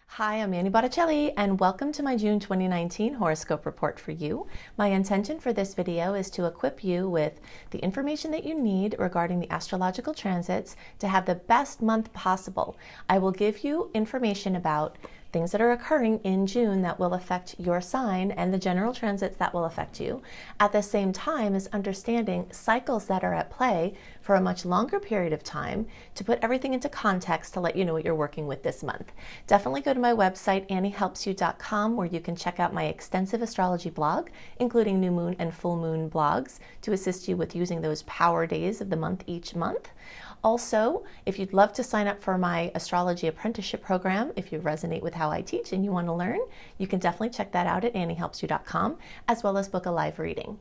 Hi, I'm Annie Botticelli, and welcome to my June 2019 horoscope report for you. My intention for this video is to equip you with the information that you need regarding the astrological transits to have the best month possible. I will give you information about things that are occurring in June that will affect your sign and the general transits that will affect you, at the same time as understanding cycles that are at play for a much longer period of time to put everything into context to let you know what you're working with this month. Definitely go to my website, anniehelpsyou.com, where you can check out my extensive astrology blog, including new moon and full moon blogs, to assist you with using those power days of the month each month. Also, if you'd love to sign up for my astrology apprenticeship program, if you resonate with how I teach and you want to learn, you can definitely check that out at anniehelpsyou.com, as well as book a live reading.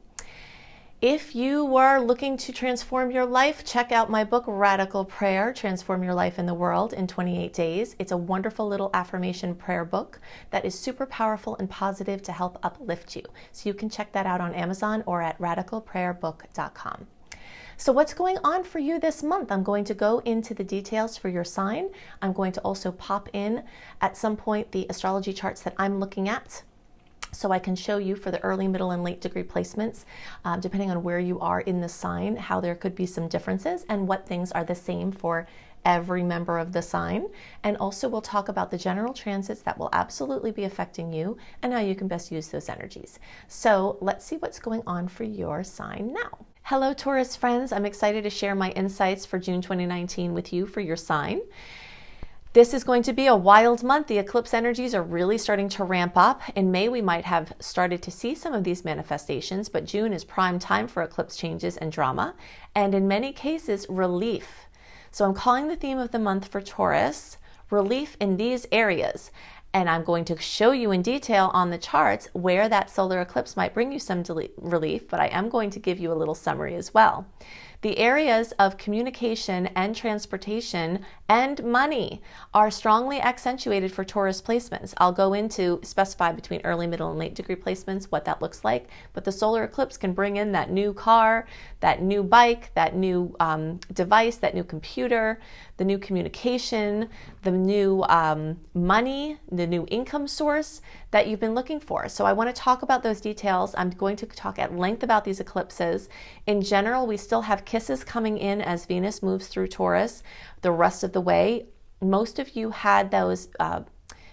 If you are looking to transform your life, check out my book, Radical Prayer, Transform Your Life in the World in 28 Days. It's a wonderful little affirmation prayer book that is super powerful and positive to help uplift you. So you can check that out on Amazon or at radicalprayerbook.com. So what's going on for you this month? I'm going to go into the details for your sign. I'm going to also pop in at some point the astrology charts that I'm looking at, so I can show you for the early, middle, and late degree placements, depending on where you are in the sign, how there could be some differences and what things are the same for every member of the sign. And also we'll talk about the general transits that will absolutely be affecting you and how you can best use those energies. So let's see what's going on for your sign now. Hello, Taurus friends. I'm excited to share my insights for June 2019 with you for your sign. This is going to be a wild month. The eclipse energies are really starting to ramp up. In May, we might have started to see some of these manifestations, but June is prime time for eclipse changes and drama, and in many cases, relief. So I'm calling the theme of the month for Taurus, relief in these areas. And I'm going to show you in detail on the charts where that solar eclipse might bring you some relief, but I am going to give you a little summary as well. The areas of communication and transportation and money are strongly accentuated for Taurus placements. I'll go into specify between early, middle, and late degree placements what that looks like, but the solar eclipse can bring in that new car, that new bike, that new device, that new computer, the new communication, the new money, the new income source that you've been looking for. So I want to talk about those details. I'm going to talk at length about these eclipses. In general, we still have kisses coming in as Venus moves through Taurus the rest of the way. Most of you had those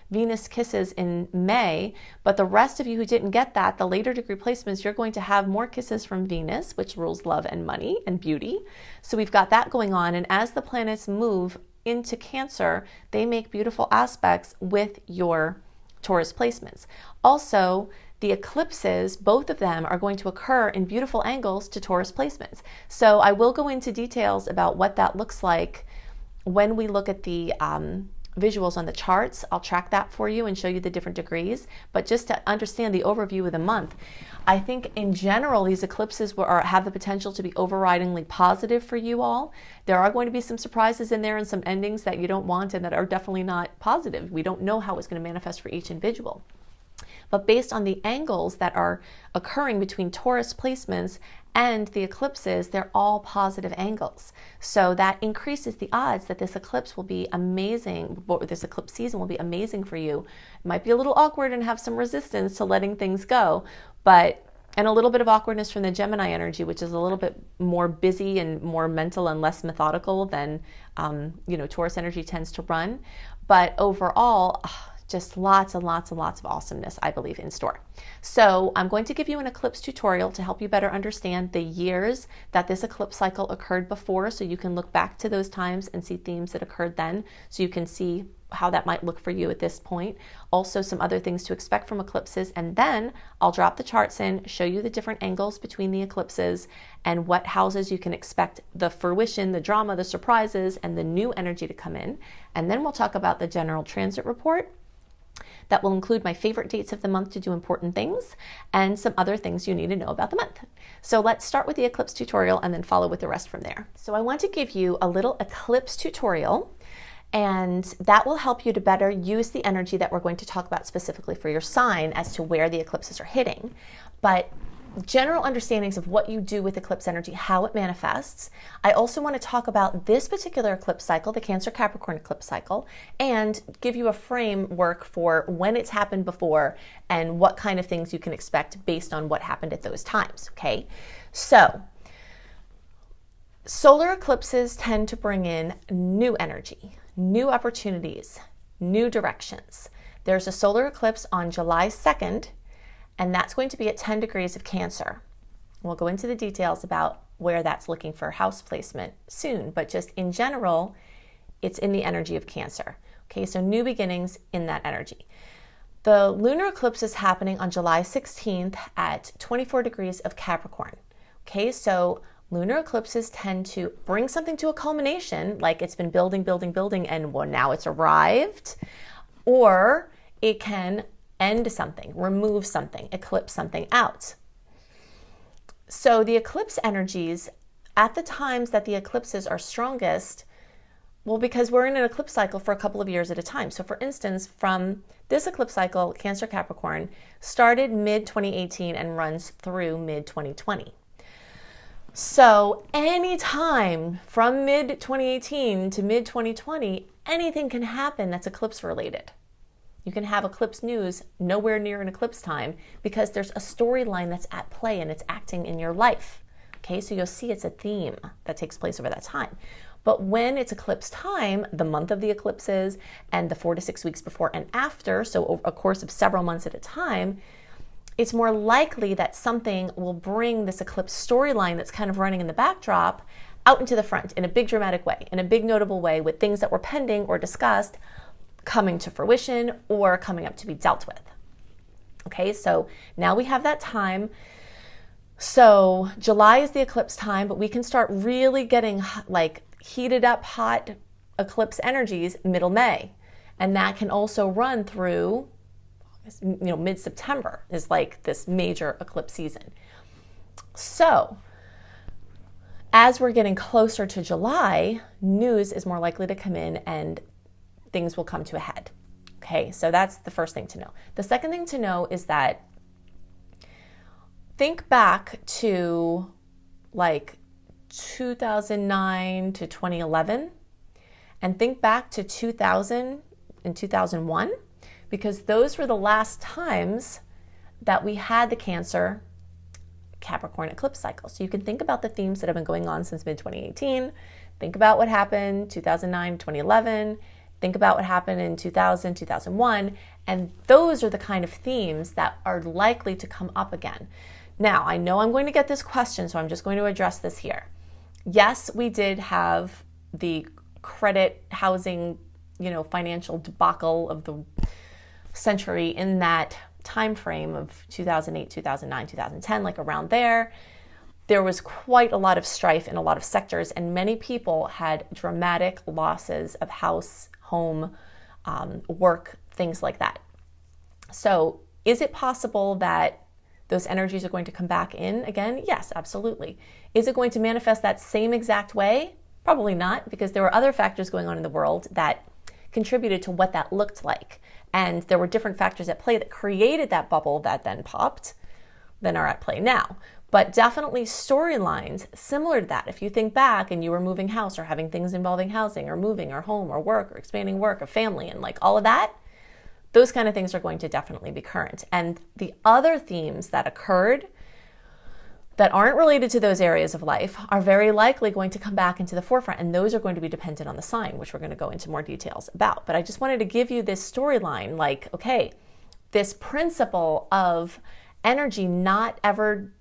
Venus kisses in May, but the rest of you who didn't get that, the later degree placements, you're going to have more kisses from Venus, which rules love and money and beauty. So we've got that going on. And as the planets move into Cancer, they make beautiful aspects with your Taurus placements. Also, the eclipses, both of them, are going to occur in beautiful angles to Taurus placements. So I will go into details about what that looks like when we look at the visuals on the charts. I'll track that for you and show you the different degrees. But just to understand the overview of the month, I think in general these eclipses have the potential to be overridingly positive for you all. There are going to be some surprises in there and some endings that you don't want and that are definitely not positive. We don't know how it's going to manifest for each individual. But based on the angles that are occurring between Taurus placements and the eclipses, they're all positive angles. So that increases the odds that this eclipse will be amazing, or this eclipse season will be amazing for you. It might be a little awkward and have some resistance to letting things go, and a little bit of awkwardness from the Gemini energy, which is a little bit more busy and more mental and less methodical than Taurus energy tends to run. But overall, just lots and lots and lots of awesomeness, I believe, in store. So I'm going to give you an eclipse tutorial to help you better understand the years that this eclipse cycle occurred before, so you can look back to those times and see themes that occurred then, so you can see how that might look for you at this point. Also, some other things to expect from eclipses, and then I'll drop the charts in, show you the different angles between the eclipses and what houses you can expect the fruition, the drama, the surprises, and the new energy to come in. And then we'll talk about the general transit report. That will include my favorite dates of the month to do important things and some other things you need to know about the month. So let's start with the eclipse tutorial and then follow with the rest from there. So I want to give you a little eclipse tutorial, and that will help you to better use the energy that we're going to talk about specifically for your sign as to where the eclipses are hitting. But general understandings of what you do with eclipse energy, how it manifests. I also want to talk about this particular eclipse cycle, the Cancer Capricorn eclipse cycle, and give you a framework for when it's happened before and what kind of things you can expect based on what happened at those times, okay? So, solar eclipses tend to bring in new energy, new opportunities, new directions. There's a solar eclipse on July 2nd, and that's going to be at 10 degrees of Cancer. We'll go into the details about where that's looking for house placement soon, but just in general, it's in the energy of Cancer. Okay, so new beginnings in that energy. The lunar eclipse is happening on July 16th at 24 degrees of Capricorn. Okay, so lunar eclipses tend to bring something to a culmination, like it's been building, and well, now it's arrived, or it can end something, remove something, eclipse something out. So the eclipse energies at the times that the eclipses are strongest, well, because we're in an eclipse cycle for a couple of years at a time. So for instance, from this eclipse cycle, Cancer Capricorn started mid-2018 and runs through mid-2020. So anytime from mid-2018 to mid-2020, anything can happen that's eclipse related. You can have eclipse news nowhere near an eclipse time because there's a storyline that's at play and it's acting in your life. Okay, so you'll see it's a theme that takes place over that time. But when it's eclipse time, the month of the eclipses and the 4 to 6 weeks before and after, so over a course of several months at a time, it's more likely that something will bring this eclipse storyline that's kind of running in the backdrop out into the front in a big dramatic way, in a big notable way, with things that were pending or discussed coming to fruition or coming up to be dealt with. Okay, so now we have that time. So July is the eclipse time, but we can start really getting like heated up, hot eclipse energies middle May. And that can also run through, mid-September is like this major eclipse season. So as we're getting closer to July, news is more likely to come in and things will come to a head. Okay, so that's the first thing to know. The second thing to know is that think back to like 2009 to 2011 and think back to 2000 and 2001 because those were the last times that we had the Cancer Capricorn eclipse cycle. So you can think about the themes that have been going on since mid-2018. Think about what happened 2009, 2011. Think about what happened in 2000, 2001, and those are the kind of themes that are likely to come up again. Now, I know I'm going to get this question, so I'm just going to address this here. Yes, we did have the credit, housing, financial debacle of the century in that time frame of 2008, 2009, 2010, like around there. There was quite a lot of strife in a lot of sectors, and many people had dramatic losses of house, home, work, things like that. So is it possible that those energies are going to come back in again? Yes, absolutely. Is it going to manifest that same exact way? Probably not, because there were other factors going on in the world that contributed to what that looked like. And there were different factors at play that created that bubble that then popped, than are at play now. But definitely storylines similar to that. If you think back and you were moving house or having things involving housing or moving or home or work or expanding work or family and like all of that, those kind of things are going to definitely be current. And the other themes that occurred that aren't related to those areas of life are very likely going to come back into the forefront. And those are going to be dependent on the sign, which we're going to go into more details about. But I just wanted to give you this storyline, like, okay, this principle of energy not ever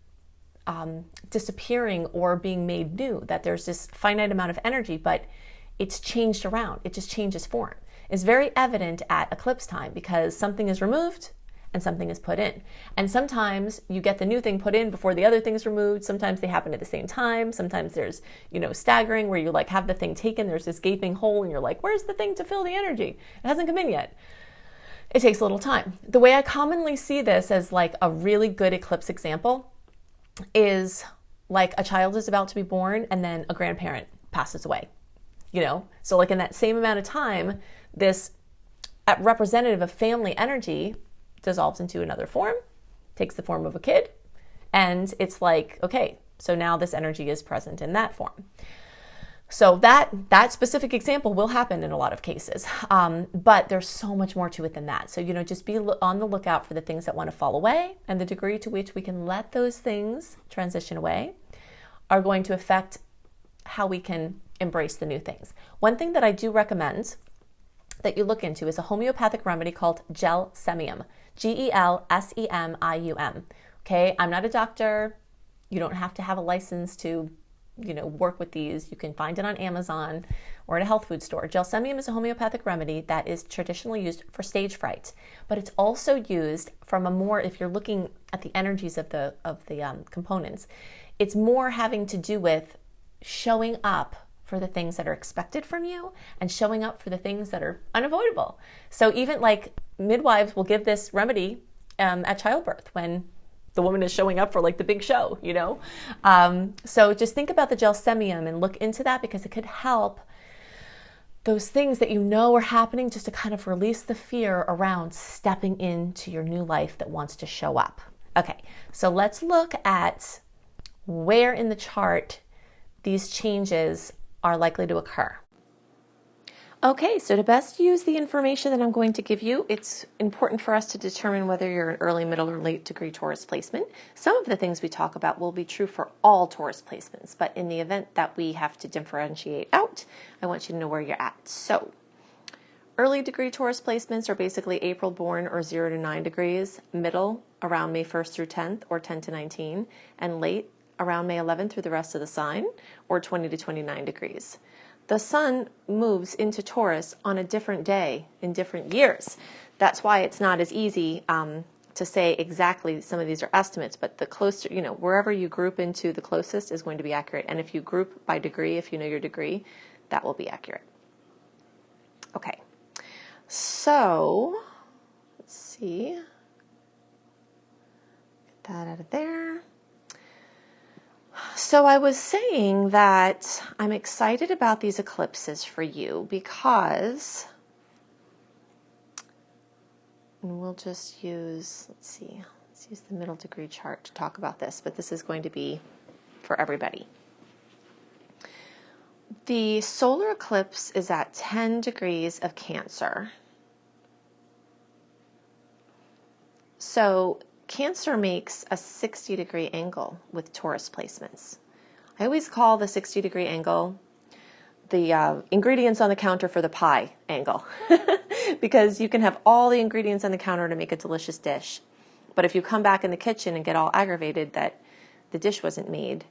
disappearing or being made new, that there's this finite amount of energy, but it's changed around. It just changes form. Is very evident at eclipse time because something is removed and something is put in. And sometimes you get the new thing put in before the other thing's removed. Sometimes they happen at the same time. Sometimes there's, staggering where you like have the thing taken, there's this gaping hole and you're like, where's the thing to fill the energy? It hasn't come in yet. It takes a little time. The way I commonly see this as like a really good eclipse example is like a child is about to be born and then a grandparent passes away, So like in that same amount of time, this representative of family energy dissolves into another form, takes the form of a kid, And it's like, okay, so now this energy is present in that form. So that specific example will happen in a lot of cases, but there's so much more to it than that. So, just be on the lookout for the things that want to fall away, and the degree to which we can let those things transition away are going to affect how we can embrace the new things. One thing that I do recommend that you look into is a homeopathic remedy called gelsemium, Gelsemium. Okay, I'm not a doctor. You don't have to have a license to work with these. You can find it on Amazon or at a health food store. Gelsemium is a homeopathic remedy that is traditionally used for stage fright, but it's also used from a more, if you're looking at the energies of the components, it's more having to do with showing up for the things that are expected from you and showing up for the things that are unavoidable. So even like midwives will give this remedy at childbirth when the woman is showing up for like the big show, So just think about the gelsemium and look into that, because it could help those things that are happening, just to kind of release the fear around stepping into your new life that wants to show up. Okay, so let's look at where in the chart these changes are likely to occur. Okay, so to best use the information that I'm going to give you, it's important for us to determine whether you're an early, middle, or late degree Taurus placement. Some of the things we talk about will be true for all Taurus placements, but in the event that we have to differentiate out, I want you to know where you're at. So, early degree Taurus placements are basically April born or 0 to 9 degrees, middle around May 1st through 10th or 10 to 19, and late around May 11th through the rest of the sign or 20 to 29 degrees. The sun moves into Taurus on a different day in different years. That's why it's not as easy to say exactly. Some of these are estimates, but the closer, wherever you group into the closest is going to be accurate. And if you group by degree, if you know your degree, that will be accurate. Okay, so let's see. Get that out of there. So I was saying that I'm excited about these eclipses for you because, and we'll just use, let's use the middle degree chart to talk about this, but this is going to be for everybody. The solar eclipse is at 10 degrees of Cancer. So Cancer makes a 60-degree angle with Taurus placements. I always call the 60-degree angle the ingredients on the counter for the pie angle because you can have all the ingredients on the counter to make a delicious dish. But if you come back in the kitchen and get all aggravated that the dish wasn't made,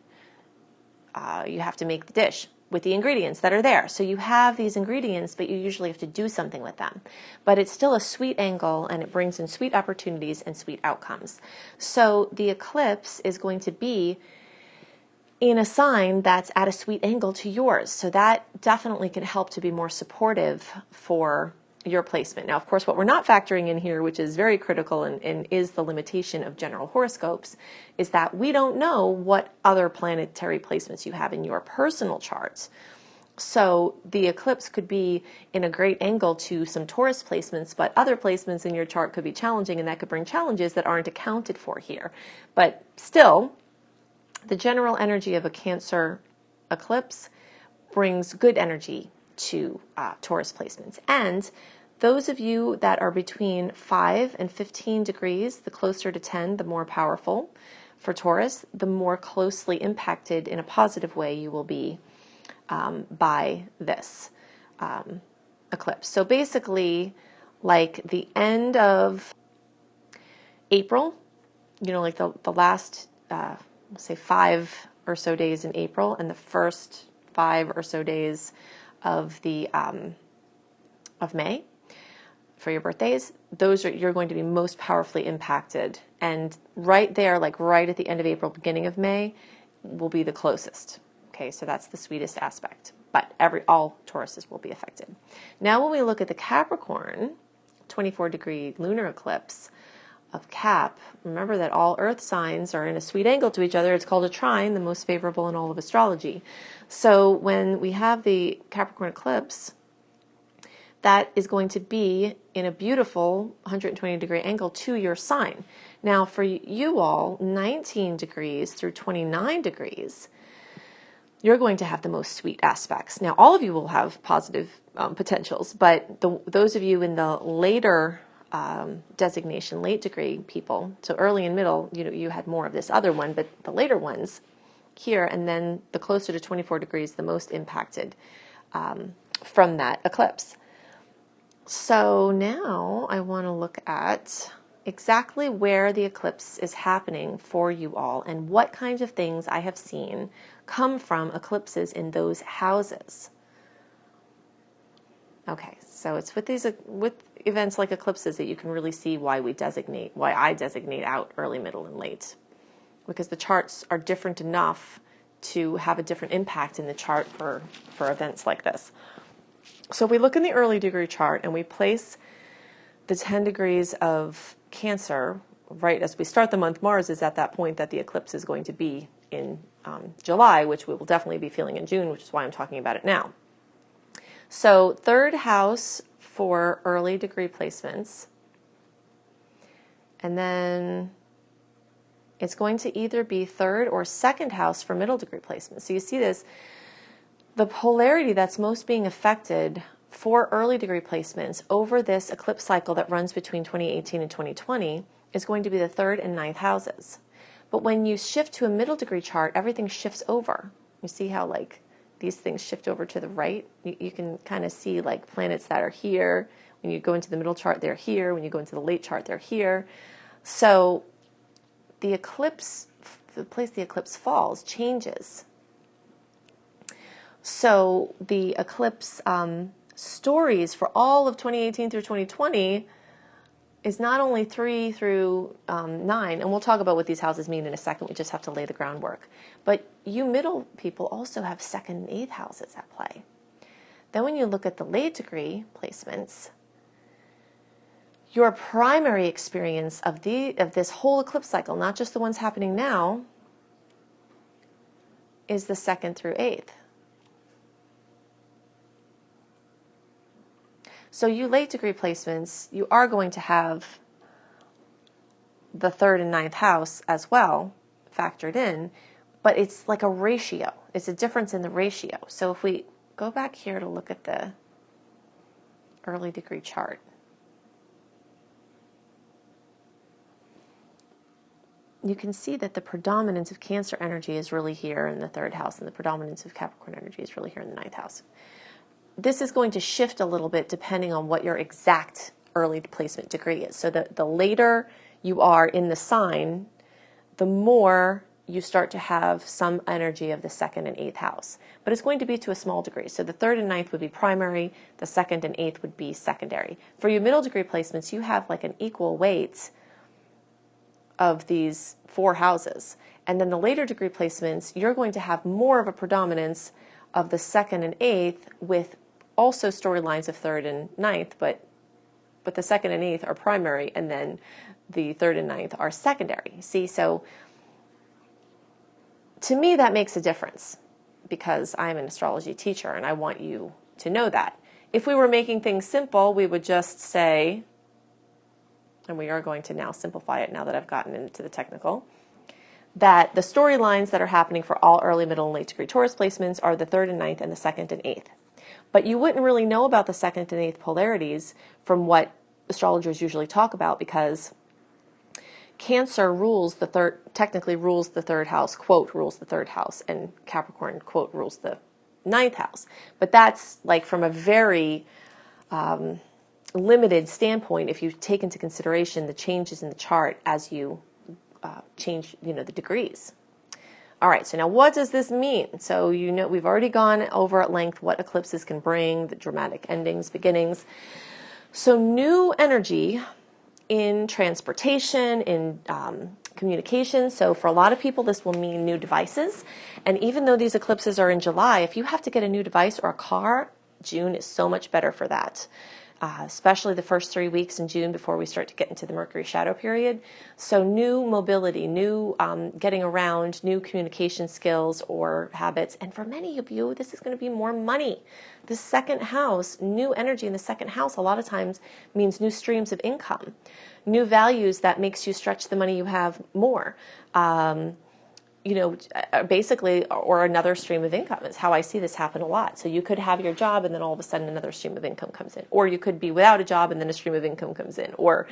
you have to make the dish with the ingredients that are there. So you have these ingredients, but you usually have to do something with them. But it's still a sweet angle, and it brings in sweet opportunities and sweet outcomes. So the eclipse is going to be in a sign that's at a sweet angle to yours. So that definitely can help to be more supportive for your placement. Now, of course, what we're not factoring in here, which is very critical and is the limitation of general horoscopes, is that we don't know what other planetary placements you have in your personal charts. So the eclipse could be in a great angle to some Taurus placements, but other placements in your chart could be challenging, and that could bring challenges that aren't accounted for here. But still, the general energy of a Cancer eclipse brings good energy to Taurus placements. And those of you that are between 5 and 15 degrees, the closer to 10, the more powerful for Taurus, the more closely impacted in a positive way you will be by this eclipse. So basically, like the end of April, like the last, say 5 or so days in April, and the first 5 or so days of the of May for your birthdays, you're going to be most powerfully impacted. And right there, like right at the end of April, beginning of May, will be the closest. Okay, so that's the sweetest aspect. But all Tauruses will be affected. Now when we look at the Capricorn 24-degree lunar eclipse of Cap, remember that all earth signs are in a sweet angle to each other. It's called a trine, the most favorable in all of astrology. So when we have the Capricorn eclipse, that is going to be in a beautiful 120-degree angle to your sign. Now for you all, 19 degrees through 29 degrees, you're going to have the most sweet aspects. Now, all of you will have positive potentials, but those of you in the later designation, late degree people, so early and middle, you had more of this other one, but the later ones here, and then the closer to 24 degrees, the most impacted from that eclipse. So now I want to look at exactly where the eclipse is happening for you all and what kinds of things I have seen come from eclipses in those houses. Okay, so it's with events like eclipses that you can really see why I designate out early, middle, and late, because the charts are different enough to have a different impact in the chart for events like this. So if we look in the early degree chart and we place the 10 degrees of Cancer, right as we start the month, Mars is at that point that the eclipse is going to be in July, which we will definitely be feeling in June, which is why I'm talking about it now. So third house for early degree placements, and then it's going to either be third or second house for middle degree placements. So you see this, the polarity that's most being affected for early degree placements over this eclipse cycle that runs between 2018 and 2020 is going to be the third and ninth houses. But when you shift to a middle degree chart, everything shifts over. You see how like these things shift over to the right? You can kind of see like planets that are here. When you go into the middle chart, they're here. When you go into the late chart, they're here. So the eclipse, the place the eclipse falls, changes. So the eclipse stories for all of 2018 through 2020 is not only 3 through 9, and we'll talk about what these houses mean in a second, we just have to lay the groundwork. But you middle people also have 2nd and 8th houses at play. Then when you look at the late degree placements, your primary experience of this whole eclipse cycle, not just the ones happening now, is the 2nd through 8th. So you late degree placements, you are going to have the 3rd and 9th house as well factored in, but it's like a ratio. It's a difference in the ratio. So if we go back here to look at the early degree chart, you can see that the predominance of Cancer energy is really here in the 3rd house, and the predominance of Capricorn energy is really here in the 9th house. This is going to shift a little bit depending on what your exact early placement degree is. So the later you are in the sign, the more you start to have some energy of the 2nd and 8th house. But it's going to be to a small degree. So the 3rd and 9th would be primary, the 2nd and 8th would be secondary. For your middle degree placements, you have like an equal weight of these 4 houses. And then the later degree placements, you're going to have more of a predominance of the 2nd and 8th with also storylines of 3rd and 9th, but the 2nd and 8th are primary, and then the 3rd and 9th are secondary. See, so to me that makes a difference because I'm an astrology teacher and I want you to know that. If we were making things simple, we would just say, and we are going to now simplify it now that I've gotten into the technical, that the storylines that are happening for all early, middle, and late degree Taurus placements are the 3rd and 9th and the 2nd and 8th. But you wouldn't really know about the 2nd and 8th polarities from what astrologers usually talk about, because Cancer rules the third, technically rules the 3rd house, quote, rules the 3rd house, and Capricorn, quote, rules the 9th house. But that's like from a very limited standpoint if you take into consideration the changes in the chart as you change, the degrees. All right, so now what does this mean? So we've already gone over at length what eclipses can bring, the dramatic endings, beginnings. So new energy in transportation, in communication. So for a lot of people, this will mean new devices. And even though these eclipses are in July, if you have to get a new device or a car, June is so much better for that. especially the first 3 weeks in June before we start to get into the Mercury shadow period. So new mobility, new getting around, new communication skills or habits. And for many of you, this is going to be more money. The second house, new energy in the second house, a lot of times means new streams of income, new values that makes you stretch the money you have more. Basically, or another stream of income is how I see this happen a lot. So you could have your job and then all of a sudden another stream of income comes in, or you could be without a job and then a stream of income comes in, or,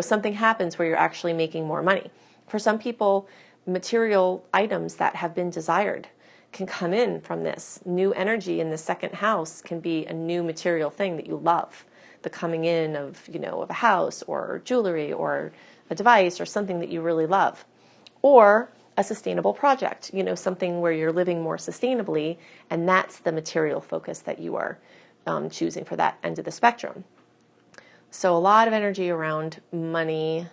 something happens where you're actually making more money. For some people, material items that have been desired can come in from this. New energy in the second house can be a new material thing that you love. The coming in of a house or jewelry or a device or something that you really love. Or a sustainable project, something where you're living more sustainably, and that's the material focus that you are choosing for that end of the spectrum. So a lot of energy around money,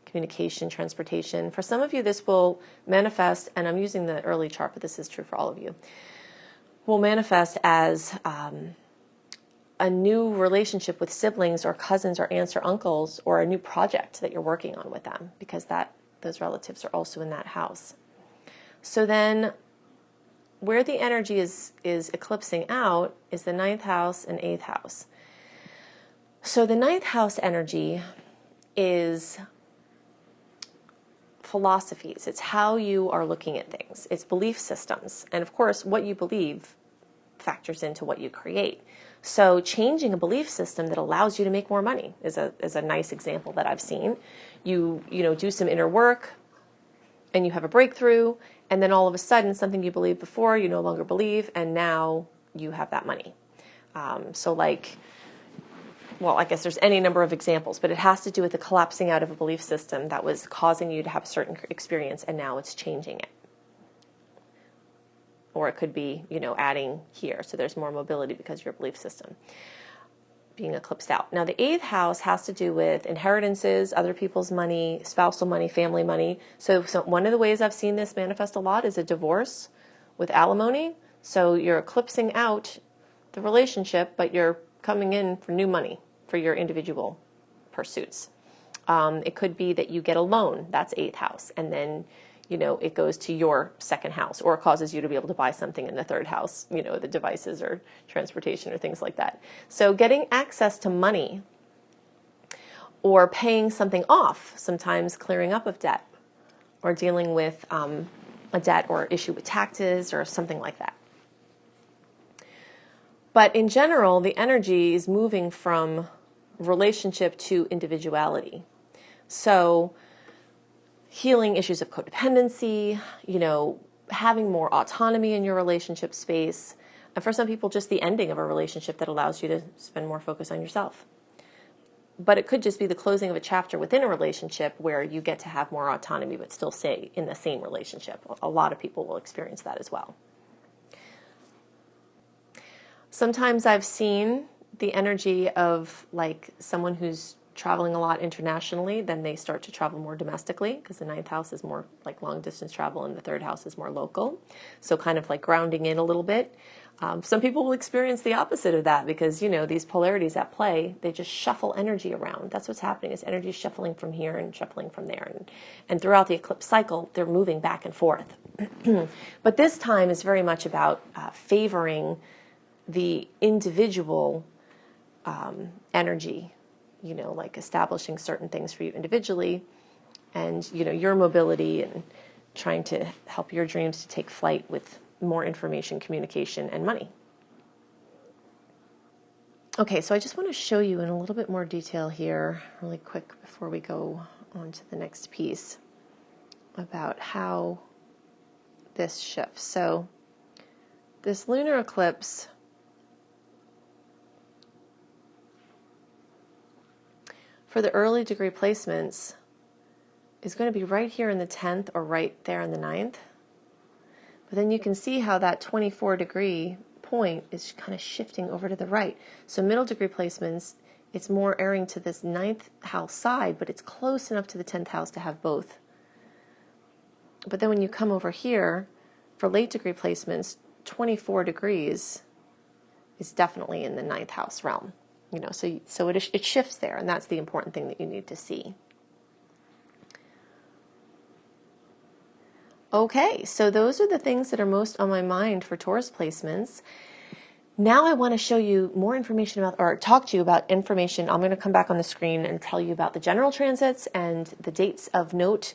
communication, transportation. For some of you, this will manifest, and I'm using the early chart, but this is true for all of you, will manifest as a new relationship with siblings or cousins or aunts or uncles, or a new project that you're working on with them, because those relatives are also in that house. So then where the energy is eclipsing out is the 9th house and 8th house. So the 9th house energy is philosophies. It's how you are looking at things. It's belief systems. And of course, what you believe factors into what you create. So changing a belief system that allows you to make more money is a nice example that I've seen. You do some inner work and you have a breakthrough, and then all of a sudden something you believed before you no longer believe, and now you have that money. I guess there's any number of examples, but it has to do with the collapsing out of a belief system that was causing you to have a certain experience, and now it's changing it. Or it could be, adding here. So there's more mobility because of your belief system being eclipsed out. Now, the 8th house has to do with inheritances, other people's money, spousal money, family money. So one of the ways I've seen this manifest a lot is a divorce with alimony. So you're eclipsing out the relationship, but you're coming in for new money for your individual pursuits. It could be that you get a loan, that's 8th house, and then it goes to your second house, or it causes you to be able to buy something in the 3rd house, the devices or transportation or things like that. So getting access to money or paying something off, sometimes clearing up of debt or dealing with a debt or issue with taxes or something like that. But in general, the energy is moving from relationship to individuality. So healing issues of codependency, having more autonomy in your relationship space. And for some people, just the ending of a relationship that allows you to spend more focus on yourself. But it could just be the closing of a chapter within a relationship where you get to have more autonomy but still stay in the same relationship. A lot of people will experience that as well. Sometimes I've seen the energy of someone who's traveling a lot internationally, then they start to travel more domestically, because the 9th house is more like long distance travel and the 3rd house is more local. So kind of like grounding in a little bit. Some people will experience the opposite of that because, these polarities at play, they just shuffle energy around. That's what's happening, is energy shuffling from here and shuffling from there. And throughout the eclipse cycle, they're moving back and forth. But this time is very much about favoring the individual energy, establishing certain things for you individually and, your mobility and trying to help your dreams to take flight with more information, communication, and money. Okay, so I just want to show you in a little bit more detail here, really quick, before we go on to the next piece, about how this shifts. So this lunar eclipse for the early degree placements is going to be right here in the 10th or right there in the 9th. But then you can see how that 24 degree point is kind of shifting over to the right. So middle degree placements, it's more airing to this 9th house side, but it's close enough to the 10th house to have both. But then when you come over here, for late degree placements, 24 degrees is definitely in the 9th house realm. So it shifts there, and that's the important thing that you need to see. Okay, so those are the things that are most on my mind for Taurus placements. Now I want to show you more information about, or talk to you about information. I'm going to come back on the screen and tell you about the general transits and the dates of note,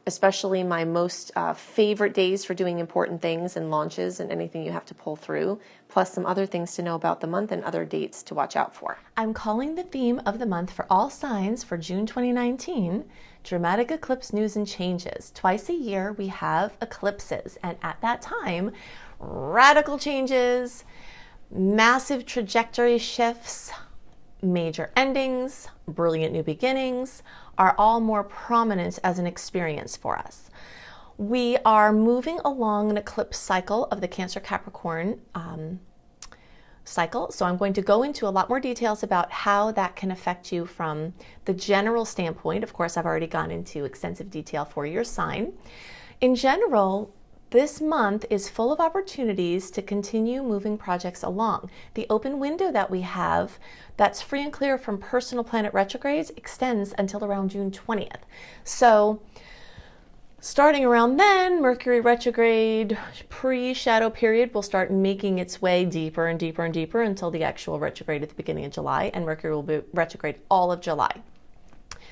especially my most favorite days for doing important things and launches and anything you have to pull through, plus some other things to know about the month and other dates to watch out for. I'm calling the theme of the month for all signs for June 2019, Dramatic Eclipse News and Changes. Twice a year we have eclipses, and at that time, radical changes, massive trajectory shifts, major endings, brilliant new beginnings are all more prominent as an experience for us. We are moving along an eclipse cycle of the Cancer Capricorn cycle. So I'm going to go into a lot more details about how that can affect you from the general standpoint. Of course, I've already gone into extensive detail for your sign. In general, this month is full of opportunities to continue moving projects along. The open window that we have that's free and clear from personal planet retrogrades extends until around June 20th. So starting around then, Mercury retrograde pre-shadow period will start making its way deeper and deeper and deeper until the actual retrograde at the beginning of July, and Mercury will be retrograde all of July.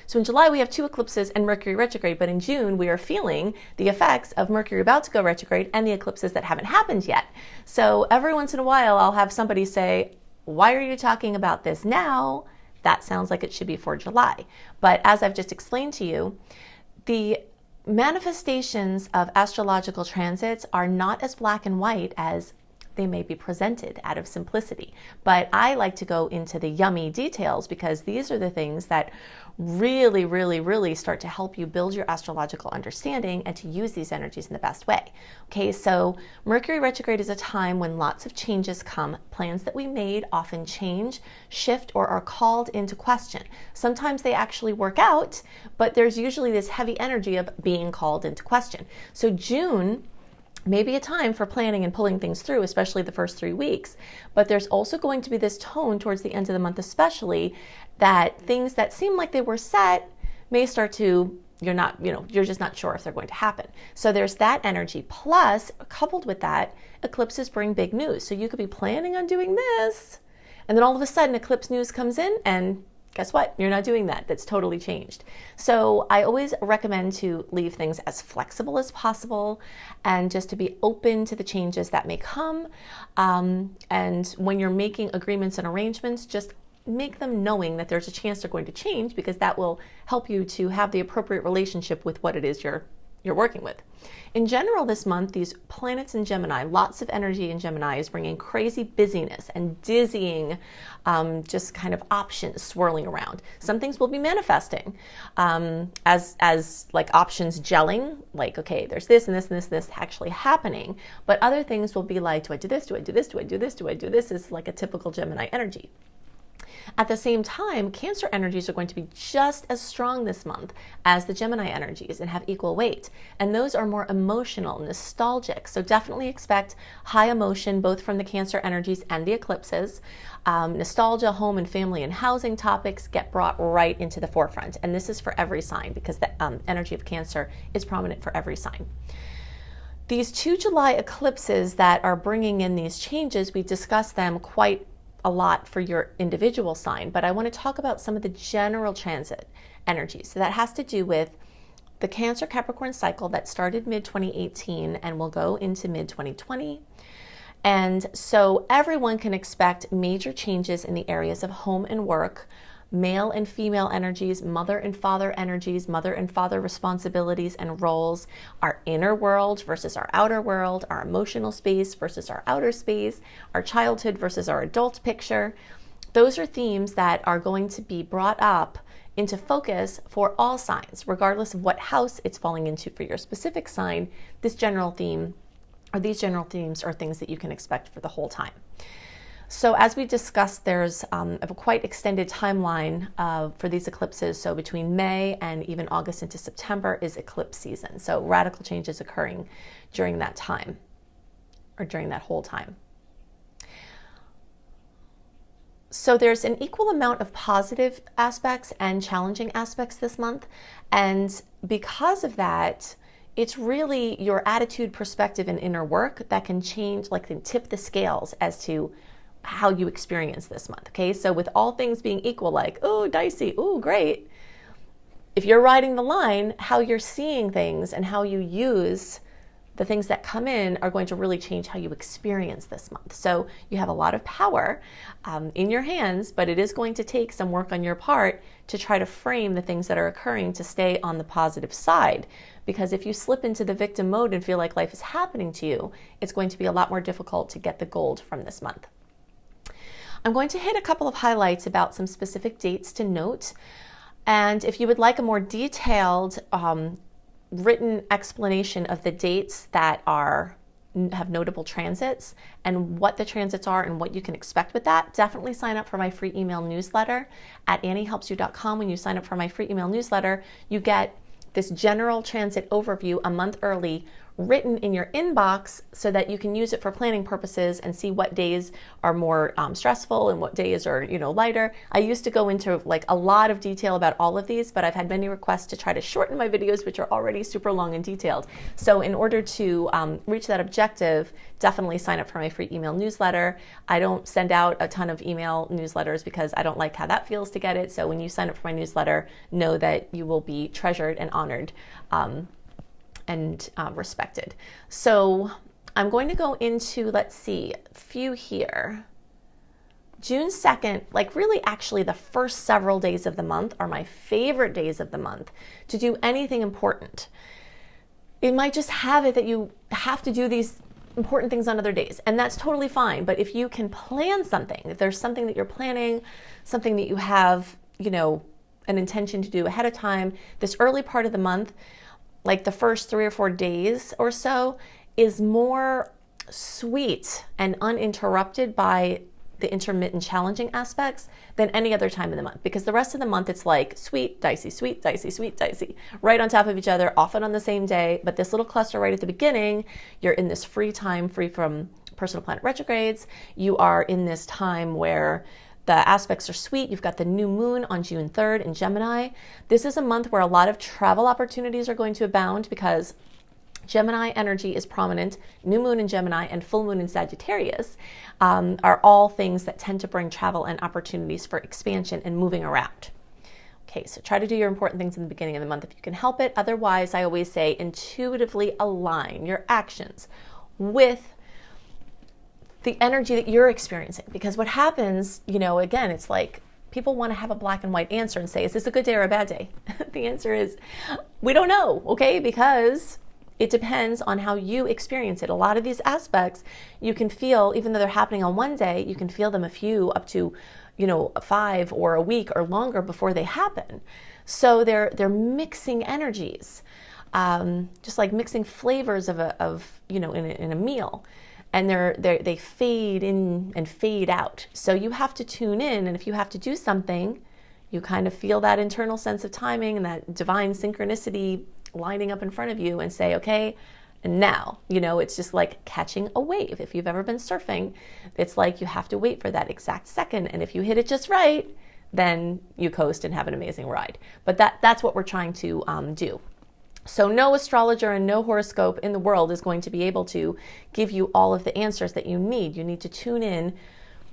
So in July, we have 2 eclipses and Mercury retrograde, but in June, we are feeling the effects of Mercury about to go retrograde and the eclipses that haven't happened yet. So every once in a while, I'll have somebody say, why are you talking about this now? That sounds like it should be for July. But as I've just explained to you, the manifestations of astrological transits are not as black and white as they may be presented out of simplicity. But I like to go into the yummy details because these are the things that really, really, really start to help you build your astrological understanding and to use these energies in the best way. Okay, so Mercury retrograde is a time when lots of changes come. Plans that we made often change, shift, or are called into question. Sometimes they actually work out, but there's usually this heavy energy of being called into question. So June may be a time for planning and pulling things through, especially the first 3 weeks. But there's also going to be this tone towards the end of the month, especially that things that seem like they were set may start to, you're just not sure if they're going to happen. So there's that energy. Plus, coupled with that, eclipses bring big news. So you could be planning on doing this, and then all of a sudden eclipse news comes in and guess what? You're not doing that. That's totally changed. So I always recommend to leave things as flexible as possible and just to be open to the changes that may come. And when you're making agreements and arrangements, just make them knowing that there's a chance they're going to change, because that will help you to have the appropriate relationship with what it is you're working with. In general, this month, these planets in Gemini, lots of energy in Gemini, is bringing crazy busyness and dizzying, just kind of options swirling around. Some things will be manifesting as like options gelling, like, okay, there's this and this and this actually happening. But other things will be like, do I do this? Do I do this? Do I do this? Do I do this? Is like a typical Gemini energy. At the same time, Cancer energies are going to be just as strong this month as the Gemini energies and have equal weight. And those are more emotional, nostalgic. So definitely expect high emotion, both from the Cancer energies and the eclipses. Nostalgia, home and family and housing topics get brought right into the forefront. And this is for every sign, because the energy of Cancer is prominent for every sign. These 2 July eclipses that are bringing in these changes, we discussed them quite a lot for your individual sign, but I want to talk about some of the general transit energies. So that has to do with the Cancer Capricorn cycle that started mid-2018 and will go into mid-2020. And so everyone can expect major changes in the areas of home and work, male and female energies, mother and father energies, mother and father responsibilities and roles, our inner world versus our outer world, our emotional space versus our outer space, our childhood versus our adult picture. Those are themes that are going to be brought up into focus for all signs, regardless of what house it's falling into for your specific sign. This general theme, or these general themes, are things that you can expect for the whole time. So as we discussed, there's a quite extended timeline for these eclipses. So between May and even August into September is eclipse season. So radical changes occurring during that time, or during that whole time. So there's an equal amount of positive aspects and challenging aspects this month. And because of that, it's really your attitude, perspective, and inner work that can change, like can tip the scales as to how you experience this month. Okay, so with all things being equal, like, oh, dicey, oh, great. If you're riding the line, how you're seeing things and how you use the things that come in are going to really change how you experience this month. So you have a lot of power in your hands, but it is going to take some work on your part to try to frame the things that are occurring to stay on the positive side. Because if you slip into the victim mode and feel like life is happening to you, it's going to be a lot more difficult to get the gold from this month. I'm going to hit a couple of highlights about some specific dates to note. And if you would like a more detailed written explanation of the dates that have notable transits and what the transits are and what you can expect with that, definitely sign up for my free email newsletter at anniehelpsyou.com. When you sign up for my free email newsletter, you get this general transit overview a month early, written in your inbox so that you can use it for planning purposes and see what days are more stressful and what days are, lighter. I used to go into like a lot of detail about all of these, but I've had many requests to try to shorten my videos, which are already super long and detailed. So in order to reach that objective, definitely sign up for my free email newsletter. I don't send out a ton of email newsletters because I don't like how that feels to get it. So when you sign up for my newsletter, know that you will be treasured and honored and respected. So I'm going to go into, let's see, a few here. June 2nd, like really actually the first several days of the month are my favorite days of the month to do anything important. It might just have it that you have to do these important things on other days, and that's totally fine. But if you can plan something, if there's something that you're planning, something that you have, an intention to do ahead of time, this early part of the month, like the first 3 or 4 days or so, is more sweet and uninterrupted by the intermittent challenging aspects than any other time in the month. Because the rest of the month, it's like sweet, dicey, sweet, dicey, sweet, dicey, right on top of each other, often on the same day. But this little cluster right at the beginning, you're in this free time, free from personal planet retrogrades. You are in this time where the aspects are sweet. You've got the new moon on June 3rd in Gemini. This is a month where a lot of travel opportunities are going to abound because Gemini energy is prominent. New moon in Gemini and full moon in Sagittarius are all things that tend to bring travel and opportunities for expansion and moving around. Okay, so try to do your important things in the beginning of the month if you can help it. Otherwise, I always say intuitively align your actions with the energy that you're experiencing. Because what happens, again, it's like people want to have a black and white answer and say, is this a good day or a bad day? The answer is, we don't know, okay? Because it depends on how you experience it. A lot of these aspects you can feel, even though they're happening on one day, you can feel them up to 5 or a week or longer before they happen. So they're mixing energies, just like mixing flavors in a meal. And they fade in and fade out. So you have to tune in, and if you have to do something, you kind of feel that internal sense of timing and that divine synchronicity lining up in front of you and say, okay, and now, it's just like catching a wave. If you've ever been surfing, it's like you have to wait for that exact second. And if you hit it just right, then you coast and have an amazing ride. But that's what we're trying to do. So no astrologer and no horoscope in the world is going to be able to give you all of the answers that you need. You need to tune in,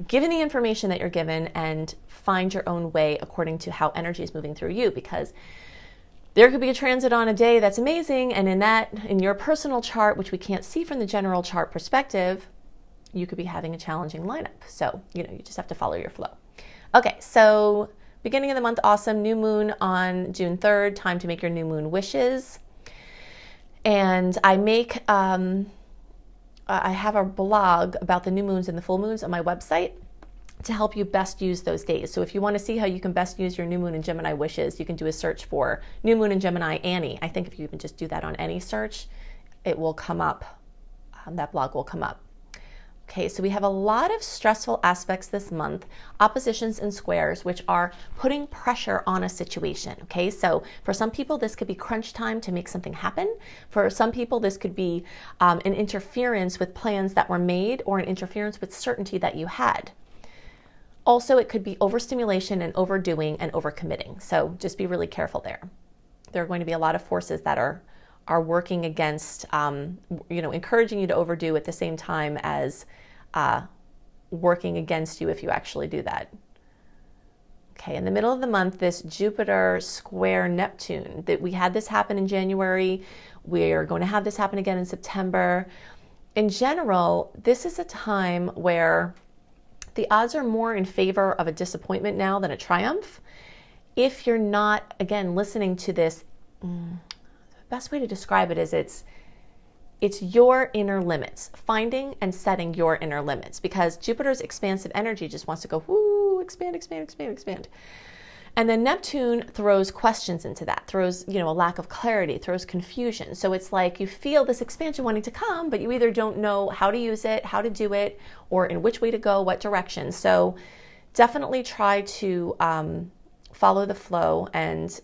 given the information that you're given, and find your own way according to how energy is moving through you. Because there could be a transit on a day that's amazing, and in your personal chart, which we can't see from the general chart perspective, you could be having a challenging lineup. So, you just have to follow your flow. Okay, so beginning of the month, awesome. New moon on June 3rd, time to make your new moon wishes. And I have a blog about the new moons and the full moons on my website to help you best use those days. So if you want to see how you can best use your new moon and Gemini wishes, you can do a search for new moon and Gemini Annie. I think if you even just do that on any search, it will come up. That blog will come up. Okay, so we have a lot of stressful aspects this month, oppositions and squares, which are putting pressure on a situation. Okay, so for some people, this could be crunch time to make something happen. For some people, this could be an interference with plans that were made or an interference with certainty that you had. Also, it could be overstimulation and overdoing and overcommitting. So just be really careful there. There are going to be a lot of forces that are working against, encouraging you to overdo at the same time as working against you if you actually do that. Okay, in the middle of the month, this Jupiter square Neptune, that we had this happen in January. We're going to have this happen again in September. In general, this is a time where the odds are more in favor of a disappointment now than a triumph. If you're not, again, listening to this, the best way to describe it is it's your inner limits, finding and setting your inner limits, because Jupiter's expansive energy just wants to go, whoo, expand, expand, expand, expand. And then Neptune throws questions into that, throws, a lack of clarity, throws confusion. So it's like you feel this expansion wanting to come, but you either don't know how to use it, how to do it, or in which way to go, what direction. So definitely try to follow the flow and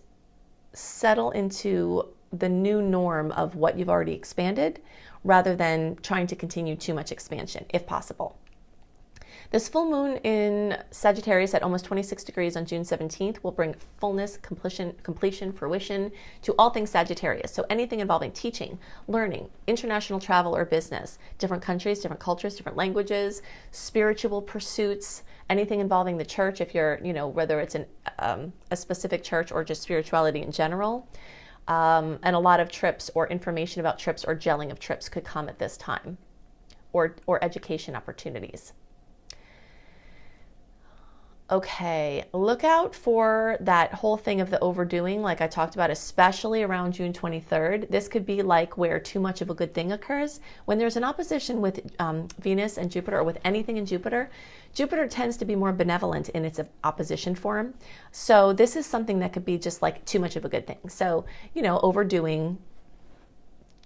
settle into the new norm of what you've already expanded, rather than trying to continue too much expansion, if possible. This full moon in Sagittarius at almost 26 degrees on June 17th will bring fullness, completion, fruition to all things Sagittarius. So anything involving teaching, learning, international travel or business, different countries, different cultures, different languages, spiritual pursuits, anything involving the church, if you're, whether it's a specific church or just spirituality in general. And a lot of trips or information about trips or gelling of trips could come at this time, or education opportunities. Okay, look out for that whole thing of the overdoing, like I talked about, especially around June 23rd. This could be like where too much of a good thing occurs. When there's an opposition with Venus and Jupiter, or with anything in Jupiter, Jupiter tends to be more benevolent in its opposition form. So this is something that could be just like too much of a good thing. So, overdoing,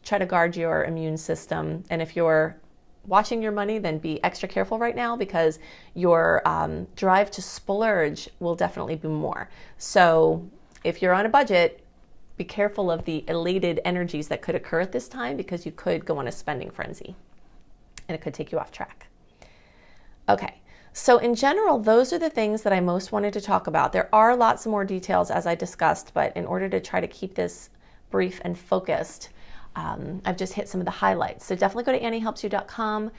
try to guard your immune system. And if you're watching your money, then be extra careful right now, because your drive to splurge will definitely be more. So if you're on a budget, be careful of the elated energies that could occur at this time, because you could go on a spending frenzy and it could take you off track. Okay, so in general, those are the things that I most wanted to talk about. There are lots more details, as I discussed, but in order to try to keep this brief and focused, I've just hit some of the highlights. So definitely go to AnnieHelpsYou.com.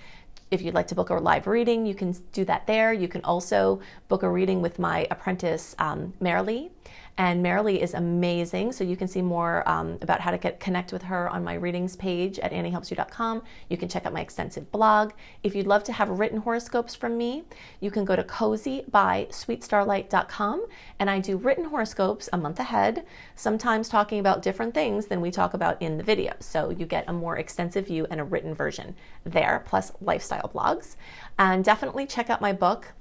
If you'd like to book a live reading, you can do that there. You can also book a reading with my apprentice, Marilee. And Marilee is amazing. So you can see more about how to connect with her on my readings page at AnnieHelpsYou.com. You can check out my extensive blog. If you'd love to have written horoscopes from me, you can go to cozybysweetstarlight.com. And I do written horoscopes a month ahead, sometimes talking about different things than we talk about in the video. So you get a more extensive view and a written version there, plus lifestyle blogs. And definitely check out my book,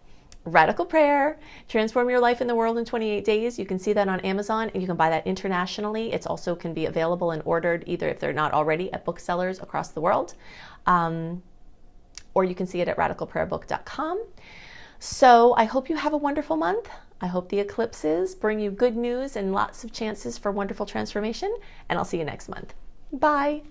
Radical Prayer, Transform Your Life in the World in 28 Days. You can see that on Amazon, and you can buy that internationally. It's also can be available and ordered either, if they're not already, at booksellers across the world, or you can see it at radicalprayerbook.com. So I hope you have a wonderful month. I hope the eclipses bring you good news and lots of chances for wonderful transformation, and I'll see you next month. Bye.